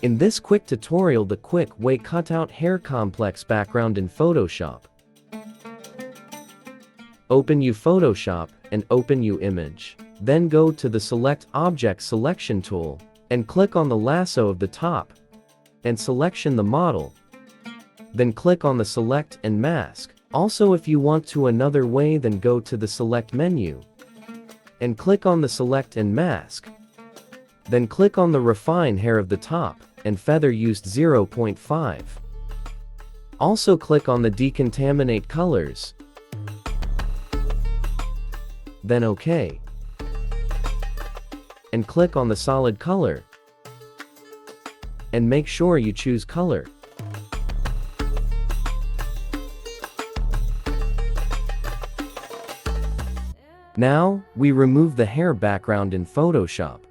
In this quick tutorial, the quick way cutout hair complex background in Photoshop. Open U Photoshop and open U Image. Then go to the Select Object Selection tool and click on the lasso of the top and selection the model. Then click on the Select and Mask. Also, if you want to another way, then go to the Select menu and click on the Select and Mask. Then click on the Refine Hair of the top and Feather used 0.5. Also click on the Decontaminate Colors. Then OK. And click on the Solid Color. And make sure you choose Color. Now, we remove the hair background in Photoshop.